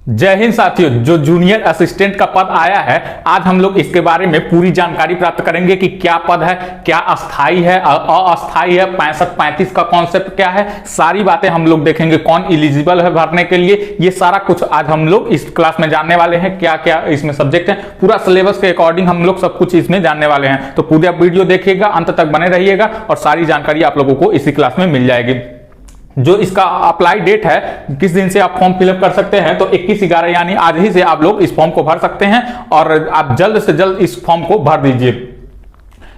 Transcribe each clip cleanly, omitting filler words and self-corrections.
जय हिंद साथियों, जो जूनियर असिस्टेंट का पद आया है, आज हम लोग इसके बारे में पूरी जानकारी प्राप्त करेंगे कि क्या पद है, क्या अस्थाई है, अस्थाई है, 65-35 का कॉन्सेप्ट क्या है, सारी बातें हम लोग देखेंगे। कौन एलिजिबल है भरने के लिए, ये सारा कुछ आज हम लोग इस क्लास में जानने वाले हैं। क्या क्या इसमें सब्जेक्ट है, पूरा सिलेबस के अकॉर्डिंग हम लोग सब कुछ इसमें जानने वाले हैं। तो पूरा वीडियो देखिएगा, अंत तक बने रहिएगा और सारी जानकारी आप लोगों को इसी क्लास में मिल जाएगी। जो इसका अप्लाई डेट है, किस दिन से आप फॉर्म फिलअप कर सकते हैं, तो 21/11 यानी आज ही से आप लोग इस फॉर्म को भर सकते हैं और आप जल्द से जल्द इस फॉर्म को भर दीजिए।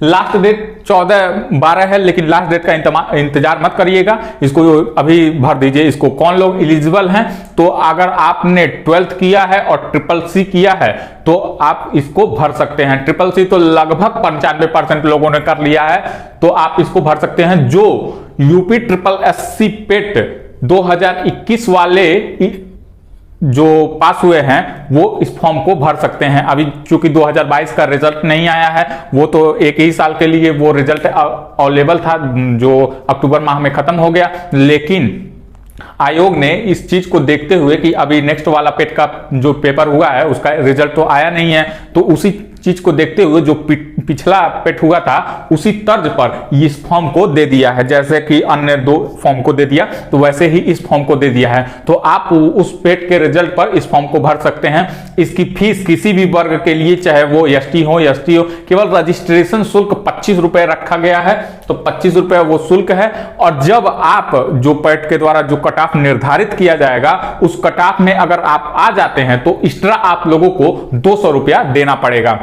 लास्ट डेट 14/12 है, लेकिन लास्ट डेट का इंतजार मत करिएगा, इसको अभी भर दीजिए। इसको कौन लोग एलिजिबल हैं, तो अगर आपने 12th किया है और CCC किया है तो आप इसको भर सकते हैं। CCC तो लगभग 95% लोगों ने कर लिया है, तो आप इसको भर सकते हैं। जो यूपी SSSC पेट 2021 वाले जो पास हुए हैं वो इस फॉर्म को भर सकते हैं। अभी चूंकि 2022 का रिजल्ट नहीं आया है, वो तो एक ही साल के लिए वो रिजल्ट अवेलेबल था जो अक्टूबर माह में खत्म हो गया, लेकिन आयोग ने इस चीज को देखते हुए कि अभी नेक्स्ट वाला पेट का जो पेपर हुआ है उसका रिजल्ट तो आया नहीं है, तो उसी चीज को देखते हुए जो पिछला पेट हुआ था उसी तर्ज पर इस फॉर्म को दे दिया है। जैसे कि अन्य 2 फॉर्म को दे दिया, तो वैसे ही इस फॉर्म को दे दिया है। तो आप उस पेट के रिजल्ट पर इस फॉर्म को भर सकते हैं। इसकी फीस किसी भी वर्ग के लिए, चाहे वो ST हो ST हो, केवल रजिस्ट्रेशन शुल्क 25 रुपए रखा गया है, तो 25 रुपए वो शुल्क है। और जब आप जो पेट के द्वारा जो कट ऑफ निर्धारित किया जाएगा, उस कट ऑफ में अगर आप आ जाते हैं तो एक्स्ट्रा आप लोगों को 200 रुपया देना पड़ेगा।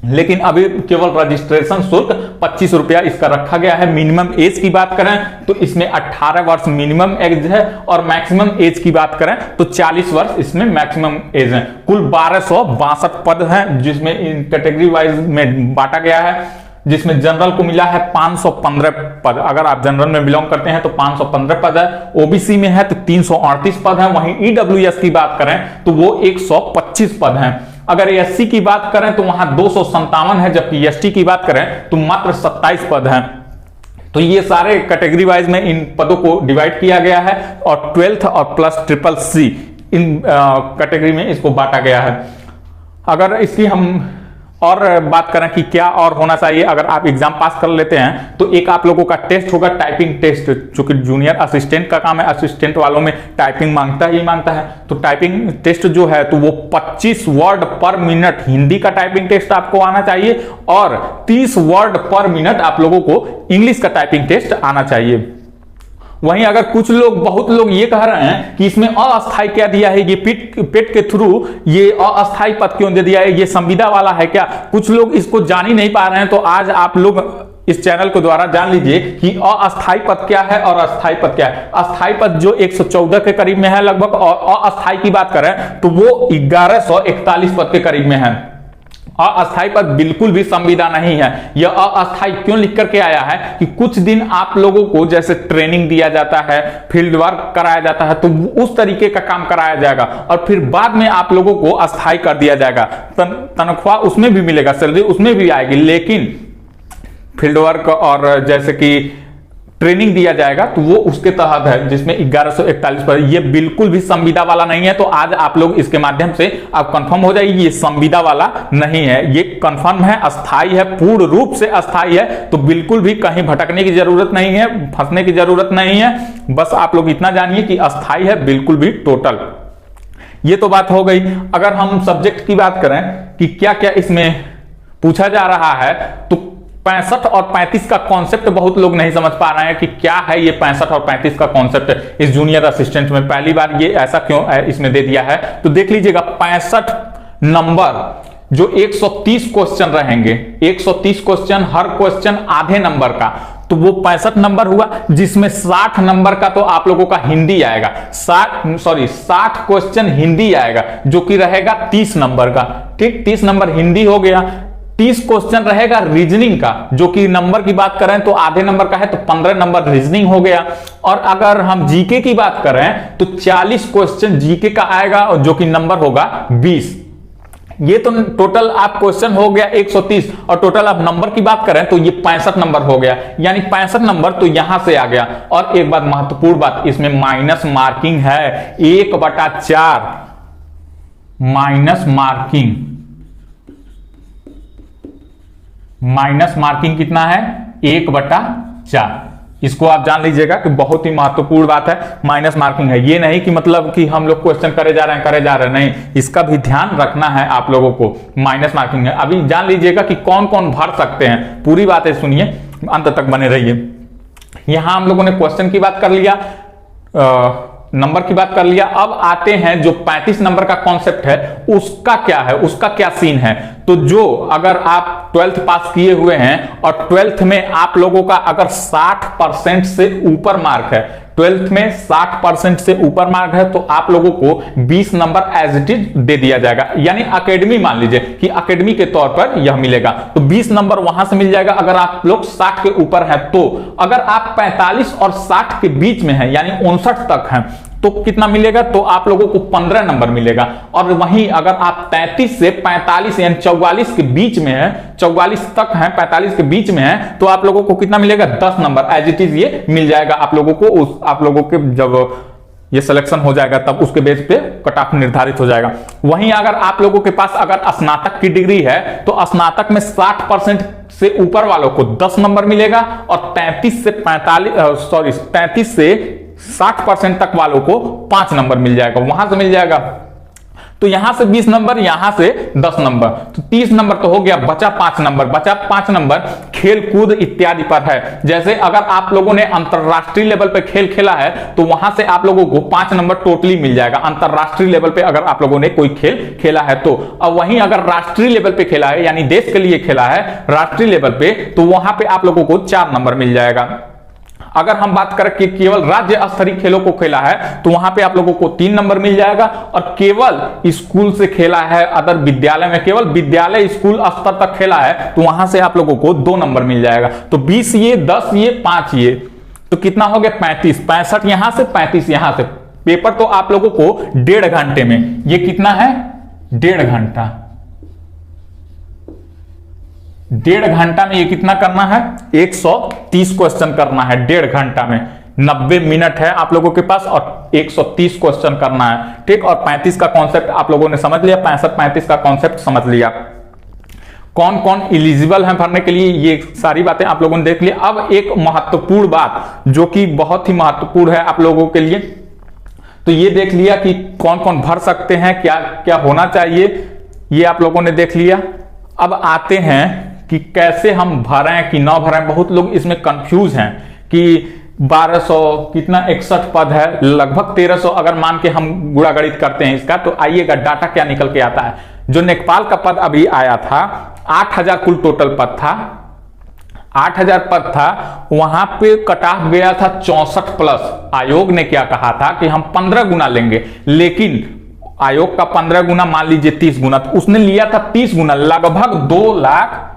लेकिन अभी केवल रजिस्ट्रेशन शुल्क 25 रुपया इसका रखा गया है। मिनिमम एज की बात करें तो इसमें 18 वर्ष मिनिमम एज है और मैक्सिमम एज की बात करें तो 40 वर्ष इसमें मैक्सिमम एज है। कुल 1262 पद हैं, जिसमें इन कैटेगरी वाइज में बांटा गया है, जिसमें जनरल को मिला है 515 पद। अगर आप जनरल में बिलोंग करते हैं तो 515 पद है, OBC में है तो 338 पद है। वहीं EWS की बात करें तो वो 125 पद हैं। अगर SC की बात करें तो वहां 257 है, जबकि ST की बात करें तो मात्र 27 पद हैं। तो ये सारे कैटेगरी वाइज में इन पदों को डिवाइड किया गया है और 12th और प्लस CCC इन कैटेगरी में इसको बांटा गया है। अगर इसकी हम और बात करें कि क्या और होना चाहिए, अगर आप एग्जाम पास कर लेते हैं तो एक आप लोगों का टेस्ट होगा, टाइपिंग टेस्ट। चूंकि जूनियर असिस्टेंट का काम है, असिस्टेंट वालों में टाइपिंग मांगता है, तो टाइपिंग टेस्ट जो है तो वो 25 वर्ड पर मिनट हिंदी का टाइपिंग टेस्ट आपको आना चाहिए और 30 वर्ड पर मिनट आप लोगों को इंग्लिश का टाइपिंग टेस्ट आना चाहिए। वहीं अगर बहुत लोग ये कह रहे हैं कि इसमें अस्थाई क्या दिया है, ये पेट के थ्रू ये अस्थाई पद क्यों दे दिया है, ये संविदा वाला है क्या, कुछ लोग इसको जान ही नहीं पा रहे हैं। तो आज आप लोग इस चैनल के द्वारा जान लीजिए कि अस्थाई पद क्या है और अस्थाई पद क्या है। अस्थाई पद जो 114 के करीब में है लगभग, और अस्थाई की बात करें तो वो 1141 पद के करीब में है। अस्थाई पद बिल्कुल भी संविदा नहीं है। यह अस्थाई क्यों लिख करके आया है कि कुछ दिन आप लोगों को जैसे ट्रेनिंग दिया जाता है, फील्ड वर्क कराया जाता है, तो उस तरीके का काम कराया जाएगा और फिर बाद में आप लोगों को अस्थाई कर दिया जाएगा। तनख्वाह उसमें भी मिलेगा, सैलरी उसमें भी आएगी, लेकिन फील्ड वर्क और जैसे कि ट्रेनिंग दिया जाएगा तो वो उसके तहत है, जिसमें 1141 पर। ये बिल्कुल भी संविदा वाला नहीं है। तो आज आप लोग इसके माध्यम से आप कंफर्म हो जाइए, ये संविदा वाला नहीं है, ये कंफर्म है, अस्थाई है, पूर्ण रूप से अस्थाई है। तो बिल्कुल भी कहीं भटकने की जरूरत नहीं है, फंसने की जरूरत नहीं है। बस आप लोग इतना जानिए कि अस्थाई है, बिल्कुल भी टोटल। ये तो बात हो गई। अगर हम सब्जेक्ट की बात करें कि क्या क्या इसमें पूछा जा रहा है, तो 65 और 35 का कॉन्सेप्ट बहुत लोग नहीं समझ पा रहे हैं कि क्या है ये 65 और 35 का कॉन्सेप्ट इस जूनियर असिस्टेंट में। पहली बार ये ऐसा क्यों इसमें दे दिया है, तो देख लीजिएगा 65 नंबर जो 130 क्वेश्चन रहेंगे, 130 क्वेश्चन, हर क्वेश्चन आधे नंबर का, तो वो 65 नंबर हुआ, जिसमें 60 नंबर का तो आप लोगों का हिंदी आएगा। 60 क्वेश्चन हिंदी आएगा जो कि रहेगा 30 नंबर का। ठीक, 30 नंबर हिंदी हो गया। 30 क्वेश्चन रहेगा रीजनिंग का, जो कि नंबर की बात करें तो आधे नंबर का है, तो 15 नंबर रीजनिंग हो गया। और अगर हम जीके की बात करें तो 40 क्वेश्चन जीके का आएगा, जो कि नंबर होगा 20। ये तो टोटल आप क्वेश्चन हो गया 130 और टोटल आप नंबर की बात करें तो ये 65 नंबर हो गया, यानी 65 नंबर तो यहां से आ गया। और एक बात महत्वपूर्ण बात, इसमें माइनस मार्किंग है 1/4। माइनस मार्किंग कितना है 1/4। इसको आप जान लीजिएगा कि बहुत ही महत्वपूर्ण बात है, माइनस मार्किंग है। ये नहीं कि मतलब कि हम लोग क्वेश्चन करे जा रहे हैं, नहीं, इसका भी ध्यान रखना है आप लोगों को। माइनस मार्किंग है। अभी जान लीजिएगा कि कौन कौन भर सकते हैं, पूरी बातें सुनिए, अंत तक बने रहिए। यहां हम लोगों ने क्वेश्चन की बात कर लिया, नंबर की बात कर लिया। अब आते हैं जो 35 नंबर का कॉन्सेप्ट है उसका क्या है, उसका क्या सीन है। तो जो अगर आप 12th पास किए हुए हैं और 12th में आप लोगों का अगर 60% से ऊपर मार्क है, 12th में 60% से ऊपर मार्क है, तो आप लोगों को 20 नंबर एज इट इज दे दिया जाएगा। यानी एकेडमी मान लीजिए कि एकेडमी के तौर पर यह मिलेगा, तो 20 नंबर वहां से मिल जाएगा अगर आप लोग 60 के ऊपर हैं। तो अगर आप 45 और 60 के बीच में हैं, यानी 59 तक हैं, तो कितना मिलेगा, तो आप लोगों को 15 नंबर मिलेगा। और वहीं अगर आप 33 से 45 यानी 44 के बीच में है, 44 तक हैं, 45 के बीच में है, तो आप लोगों को कितना मिलेगा, 10 नंबर एज इट इज ये मिल जाएगा आप लोगों को। आप लोगों के जब ये सिलेक्शन हो जाएगा तब उसके बेस पे कट ऑफ निर्धारित हो जाएगा। वहीं अगर आप लोगों के पास अगर स्नातक की डिग्री है, तो स्नातक में 60% से ऊपर वालों को 10 नंबर मिलेगा और 33 से 60% तक वालों को 5 नंबर मिल जाएगा, वहां से मिल जाएगा। तो यहां से 20 नंबर, यहां से 10 नंबर, तो 30 नंबर तो हो गया। बचा 5 नंबर, बचा 5 नंबर खेल कूद इत्यादि पर है। जैसे अगर आप लोगों ने अंतरराष्ट्रीय लेवल पे खेल खेला है, तो वहां से आप लोगों को 5 नंबर टोटली मिल जाएगा, अंतरराष्ट्रीय लेवल पे अगर आप लोगों ने कोई खेल खेला है तो। अब वहीं अगर राष्ट्रीय लेवल पे खेला है, यानी देश के लिए खेला है राष्ट्रीय लेवल पे, तो वहां पे आप लोगों को 4 नंबर मिल जाएगा। अगर हम बात करें कि केवल राज्य स्तरीय खेलों को खेला है, तो वहां पे आप लोगों को 3 नंबर मिल जाएगा। और केवल स्कूल से खेला है, अदर विद्यालय में केवल विद्यालय स्कूल स्तर तक खेला है, तो वहां से आप लोगों को 2 नंबर मिल जाएगा। तो 20 ये, 10 ये, 5 ये, तो कितना हो गया 35, 65 यहां से, 35 यहां से। पेपर तो आप लोगों को 1.5 घंटे में, ये कितना है 1.5 घंटा, 1.5 घंटा में ये कितना करना है 130 क्वेश्चन करना है 1.5 घंटा में। 90 मिनट है आप लोगों के पास और 130 क्वेश्चन करना है, ठीक। और 35 का कॉन्सेप्ट आप लोगों ने समझ लिया, 65-35 का कॉन्सेप्ट समझ लिया। कौन कौन एलिजिबल है भरने के लिए, ये सारी बातें आप लोगों ने देख लिया। अब एक महत्वपूर्ण बात जो कि बहुत ही महत्वपूर्ण है आप लोगों के लिए, तो ये देख लिया कि कौन कौन भर सकते हैं, क्या क्या होना चाहिए, ये आप लोगों ने देख लिया। अब आते हैं कि कैसे हम भरें कि ना भरें। बहुत लोग इसमें कंफ्यूज हैं कि 1200 कितना 61 पद है, लगभग 1300 अगर मान के हम गुणा गणित करते हैं इसका, तो आइएगा डाटा क्या निकल के आता है। जो नेपाल का पद अभी आया था 8000 कुल टोटल पद था, 8000 पद था, वहां पे कट ऑफ गया था 64+। आयोग ने क्या कहा था कि हम 15 गुना लेंगे, लेकिन आयोग का 15 गुना मान लीजिए 30 गुना, तो उसने लिया था 30 गुना, लगभग 2 लाख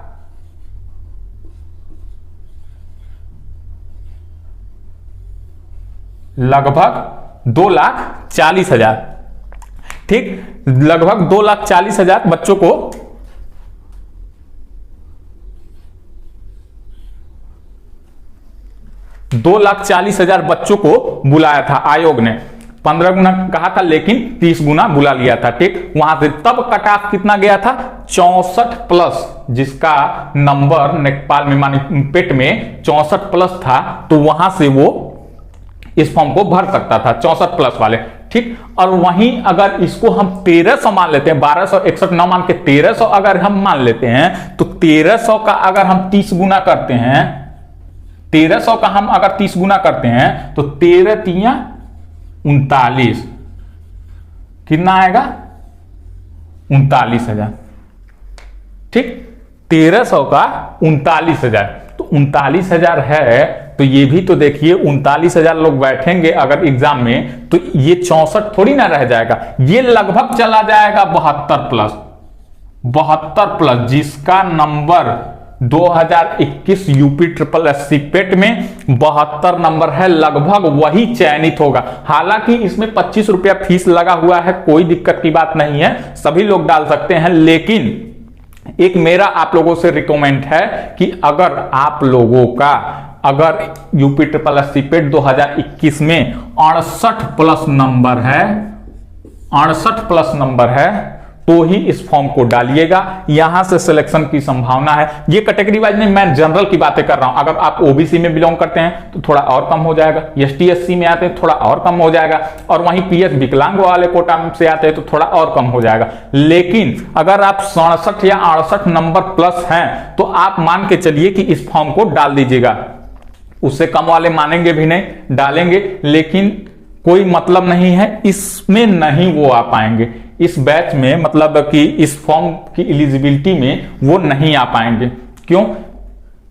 लगभग 2,40,000, ठीक, लगभग 2,40,000 बच्चों को बच्चों को बुलाया था आयोग ने। 15 गुना कहा था लेकिन 30 गुना बुला लिया था, ठीक। वहां से तब कट ऑफ कितना गया था 64+, जिसका नंबर नेपाल में मानी पेट में 64+ था, तो वहां से वो इस फॉर्म को भर सकता था 64+ वाले, ठीक। और वहीं अगर इसको हम 1300 मान लेते हैं, 1261 न मान के 1300 अगर हम मान लेते हैं, तो 1300 का अगर हम 30 गुना करते हैं, 1300 का हम अगर 30 गुना करते हैं, तो 13 तिया 39, कितना आएगा 39,000, ठीक। 1300 का 39,000, तो 39,000 है, तो ये भी तो देखिए 39,000 लोग बैठेंगे अगर एग्जाम में, तो ये 64 थोड़ी ना रह जाएगा, ये लगभग चला जाएगा 72+, जिसका नंबर 2021 यूपी SSSC पेट में 72 नंबर है, लगभग वही चयनित होगा। हालांकि इसमें 25 रुपया फीस लगा हुआ है, कोई दिक्कत की बात नहीं है, सभी लोग डाल सकते हैं। लेकिन एक मेरा आप लोगों से रिकमेंड है कि अगर आप लोगों का अगर यूपी SSSC पेट 2021 में 68+ नंबर है, 68+ नंबर है, तो ही इस फॉर्म को डालिएगा, यहां से सिलेक्शन की संभावना है। ये कैटेगरी वाइज नहीं, मैं जनरल की बातें कर रहा हूं। अगर आप ओबीसी में बिलोंग करते हैं तो थोड़ा और कम हो जाएगा, एसटी एससी में आते हैं थोड़ा और कम हो जाएगा, और वहीं पीएच विकलांग वाले कोटा से आते हैं तो थोड़ा और कम हो जाएगा। लेकिन अगर आप 67 या 68 नंबर प्लस हैं तो आप मान के चलिए कि इस फॉर्म को डाल दीजिएगा। उससे कम वाले मानेंगे भी नहीं, डालेंगे, लेकिन कोई मतलब नहीं है, इसमें नहीं वो आ पाएंगे, इस बैच में, मतलब कि इस फॉर्म की एलिजिबिलिटी में वो नहीं आ पाएंगे। क्यों?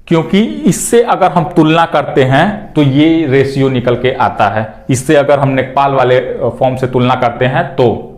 क्योंकि इससे अगर हम तुलना करते हैं तो ये रेशियो निकल के आता है। इससे अगर हम नेकपाल वाले फॉर्म से तुलना करते हैं तो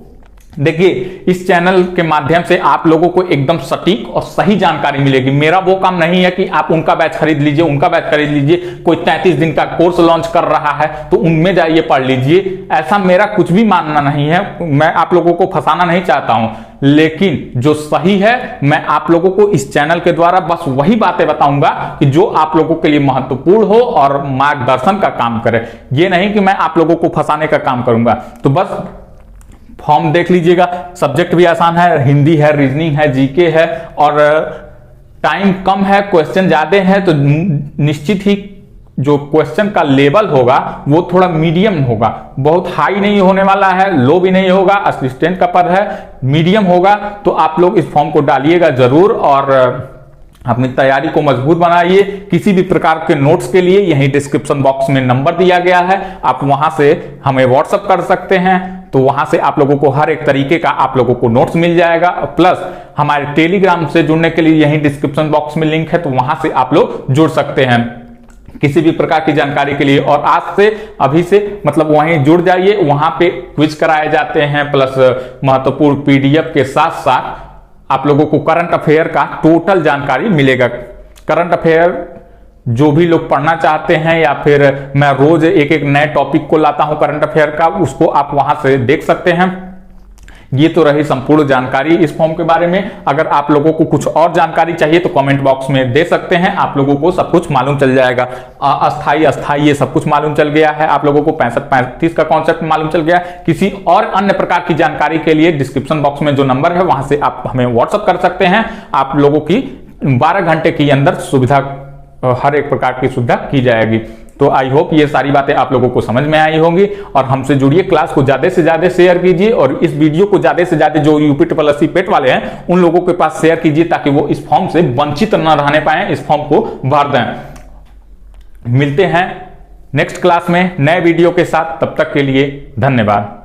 देखिए, इस चैनल के माध्यम से आप लोगों को एकदम सटीक और सही जानकारी मिलेगी। मेरा वो काम नहीं है कि आप उनका बैच खरीद लीजिए, उनका बैच खरीद लीजिए, कोई 33 दिन का कोर्स लॉन्च कर रहा है तो उनमें जाइए पढ़ लीजिए, ऐसा मेरा कुछ भी मानना नहीं है। मैं आप लोगों को फंसाना नहीं चाहता हूं, लेकिन जो सही है मैं आप लोगों को इस चैनल के द्वारा बस वही बातें बताऊंगा कि जो आप लोगों के लिए महत्वपूर्ण हो और मार्गदर्शन का काम करे। ये नहीं कि मैं आप लोगों को फंसाने का काम करूंगा। तो बस फॉर्म देख लीजिएगा, सब्जेक्ट भी आसान है, हिंदी है, रीजनिंग है, जीके है, और टाइम कम है, क्वेश्चन ज्यादा है, तो निश्चित ही जो क्वेश्चन का लेवल होगा वो थोड़ा मीडियम होगा, बहुत हाई नहीं होने वाला है, लो भी नहीं होगा। असिस्टेंट का पद है, मीडियम होगा। तो आप लोग इस फॉर्म को डालिएगा जरूर और अपनी तैयारी को मजबूत बनाइए। किसी भी प्रकार के नोट्स के लिए यहीं डिस्क्रिप्शन बॉक्स में नंबर दिया गया है, आप वहां से हमें व्हाट्सएप कर सकते हैं, तो वहां से आप लोगों को हर एक तरीके का आप लोगों को नोट्स मिल जाएगा। प्लस हमारे टेलीग्राम से जुड़ने के लिए यहीं डिस्क्रिप्शन बॉक्स में लिंक है, तो वहां से आप लोग जुड़ सकते हैं किसी भी प्रकार की जानकारी के लिए। और आज से, अभी से मतलब वहीं जुड़ जाइए, वहां पे क्विज कराए जाते हैं, प्लस महत्वपूर्ण पीडीएफ के साथ साथ आप लोगों को करंट अफेयर का टोटल जानकारी मिलेगा। करंट अफेयर जो भी लोग पढ़ना चाहते हैं, या फिर मैं रोज एक एक नए टॉपिक को लाता हूं करंट अफेयर का, उसको आप वहां से देख सकते हैं। ये तो रही संपूर्ण जानकारी इस फॉर्म के बारे में। अगर आप लोगों को कुछ और जानकारी चाहिए तो कमेंट बॉक्स में दे सकते हैं, आप लोगों को सब कुछ मालूम चल जाएगा। अस्थाई अस्थाई ये सब कुछ मालूम चल गया है, आप लोगों को 65-35 का कॉन्सेप्ट मालूम चल गया। किसी और अन्य प्रकार की जानकारी के लिए डिस्क्रिप्शन बॉक्स में जो नंबर है वहां से आप हमें व्हाट्सएप कर सकते हैं। आप लोगों की 12 घंटे के अंदर सुविधा, हर एक प्रकार की सुविधा की जाएगी। तो आई होप ये सारी बातें आप लोगों को समझ में आई होंगी, और हमसे जुड़िए, क्लास को ज्यादा से ज्यादा शेयर कीजिए, और इस वीडियो को ज्यादा से ज्यादा जो यूपी ट्रिपल एससी पेट वाले हैं उन लोगों के पास शेयर कीजिए, ताकि वो इस फॉर्म से वंचित न रहने पाए, इस फॉर्म को भर दें। मिलते हैं नेक्स्ट क्लास में नए वीडियो के साथ, तब तक के लिए धन्यवाद।